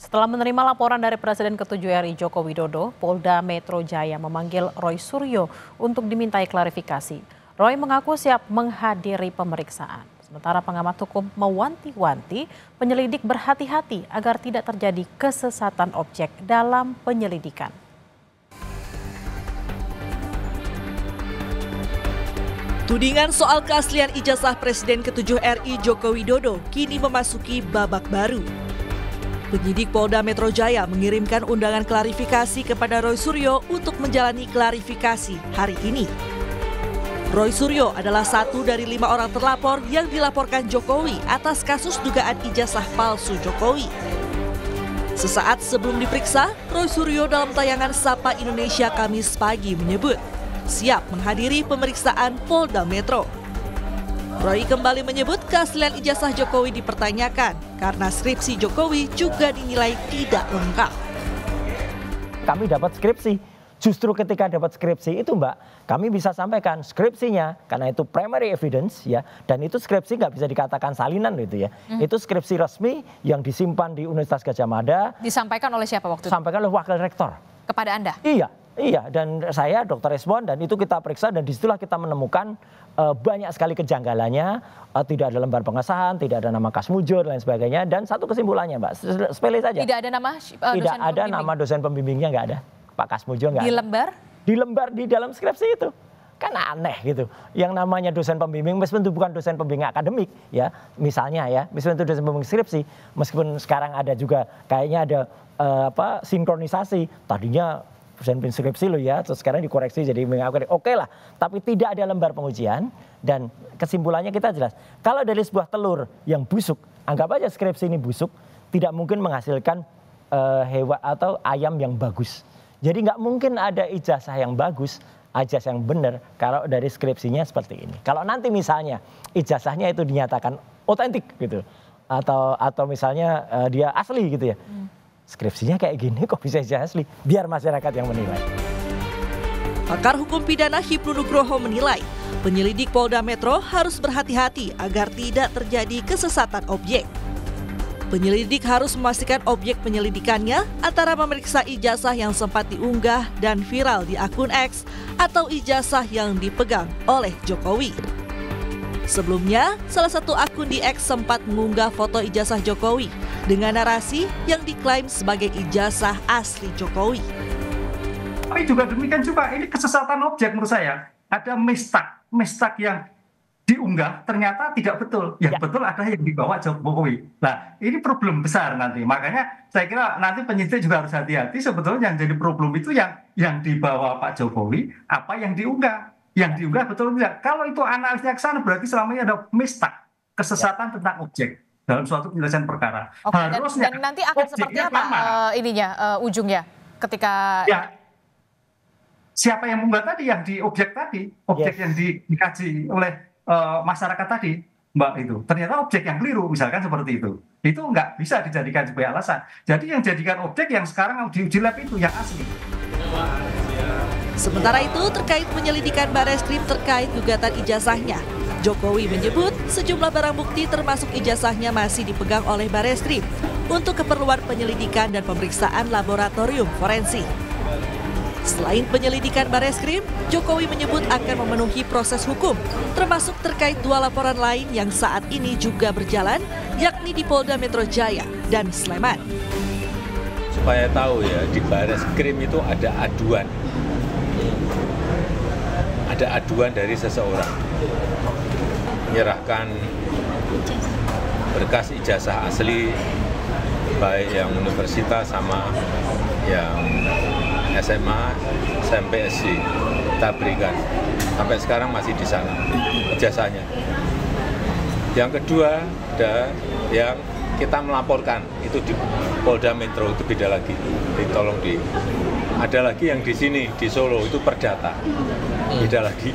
Setelah menerima laporan dari Presiden ke-7 RI Joko Widodo, Polda Metro Jaya memanggil Roy Suryo untuk dimintai klarifikasi. Roy mengaku siap menghadiri pemeriksaan. Sementara pengamat hukum mewanti-wanti penyelidik berhati-hati agar tidak terjadi kesesatan objek dalam penyelidikan. Tudingan soal keaslian ijazah Presiden ke-7 RI Joko Widodo kini memasuki babak baru. Penyidik Polda Metro Jaya mengirimkan undangan klarifikasi kepada Roy Suryo untuk menjalani klarifikasi hari ini. Roy Suryo adalah satu dari 5 orang terlapor yang dilaporkan Jokowi atas kasus dugaan ijazah palsu Jokowi. Sesaat sebelum diperiksa, Roy Suryo dalam tayangan Sapa Indonesia Kamis pagi menyebut siap menghadiri pemeriksaan Polda Metro. Roy kembali menyebut keaslian ijazah Jokowi dipertanyakan karena skripsi Jokowi juga dinilai tidak lengkap. Kami dapat skripsi, justru ketika dapat skripsi itu Mbak, kami bisa sampaikan skripsinya karena itu primary evidence ya, dan itu skripsi nggak bisa dikatakan salinan gitu ya. Itu skripsi resmi yang disimpan di Universitas Gadjah Mada. Disampaikan oleh siapa waktu itu? Disampaikan oleh Wakil Rektor. Kepada Anda? Iya, dan saya Dr. Resmond, dan itu kita periksa dan disitulah kita menemukan banyak sekali kejanggalannya, tidak ada lembar pengesahan, tidak ada nama Kasmujur dan lain sebagainya, dan satu kesimpulannya Mbak, sepele saja. Tidak ada nama tidak ada nama dosen pembimbingnya, nggak ada, Pak Kasmujur nggak ada. Di lembar? Di lembar di dalam skripsi itu. Kan aneh gitu, yang namanya dosen pembimbing meskipun itu bukan dosen pembimbing akademik ya, misalnya ya, meskipun itu dosen pembimbing skripsi, meskipun sekarang ada juga kayaknya ada sinkronisasi, tadinya dosen skripsi lo ya, terus sekarang dikoreksi jadi mengakui, oke lah, tapi tidak ada lembar pengujian. Dan kesimpulannya kita jelas, kalau dari sebuah telur yang busuk, anggap aja skripsi ini busuk, tidak mungkin menghasilkan hewan atau ayam yang bagus. Jadi nggak mungkin ada ijazah yang bagus, ijazah yang benar kalau dari skripsinya seperti ini. Kalau nanti misalnya ijazahnya itu dinyatakan otentik gitu, atau misalnya dia asli gitu ya, skripsinya kayak gini kok bisa ijazah asli, biar masyarakat yang menilai. Pakar hukum pidana Hipnu Nugroho menilai penyelidik Polda Metro harus berhati-hati agar tidak terjadi kesesatan objek. Penyelidik harus memastikan objek penyelidikannya antara memeriksa ijazah yang sempat diunggah dan viral di akun X atau ijazah yang dipegang oleh Jokowi. Sebelumnya, salah satu akun di X sempat mengunggah foto ijazah Jokowi dengan narasi yang diklaim sebagai ijazah asli Jokowi. Tapi juga demikian juga, ini kesesatan objek menurut saya. Ada mistak yang diunggah ternyata tidak betul. Yang betul ada yang dibawa Jokowi. Nah, ini problem besar nanti. Makanya saya kira nanti penyidik juga harus hati-hati. Sebetulnya yang jadi problem itu yang dibawa Pak Jokowi, apa yang diunggah. Yang diunggah betul tidak. Kalau itu analisnya ke sana berarti selama ini ada mistak, kesesatan tentang objek dalam suatu penyelesaian perkara. Oke, dan nanti akan seperti apa ujungnya ketika siapa yang mengunggah tadi, yang di objek tadi, objek yang dikaji oleh masyarakat tadi, Mbak, itu ternyata objek yang keliru misalkan seperti itu nggak bisa dijadikan sebagai alasan. Jadi yang jadikan objek yang sekarang diuji lab itu yang asli. Sementara itu terkait penyelidikan Bareskrim terkait gugatan ijazahnya, Jokowi menyebut sejumlah barang bukti termasuk ijazahnya masih dipegang oleh Bareskrim untuk keperluan penyelidikan dan pemeriksaan laboratorium forensik. Selain penyelidikan Bareskrim, Jokowi menyebut akan memenuhi proses hukum, termasuk terkait 2 laporan lain yang saat ini juga berjalan, yakni di Polda Metro Jaya dan Sleman. Supaya tahu ya, di Bareskrim itu ada aduan. Ada aduan dari seseorang. Menyerahkan berkas ijazah asli, baik yang universitas sama yang SMA, SMP, SD, kita berikan. Sampai sekarang masih di sana ijazahnya. Yang kedua, ada yang kita melaporkan, itu di Polda Metro, itu beda lagi. Tolong ada lagi yang di sini, di Solo, itu perdata. Beda lagi.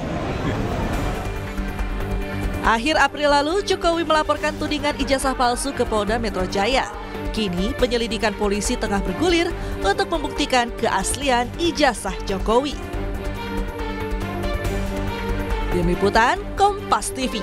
Akhir April lalu, Jokowi melaporkan tudingan ijazah palsu ke Polda Metro Jaya. Kini penyelidikan polisi tengah bergulir untuk membuktikan keaslian ijazah Jokowi. Tim Liputan Kompas TV.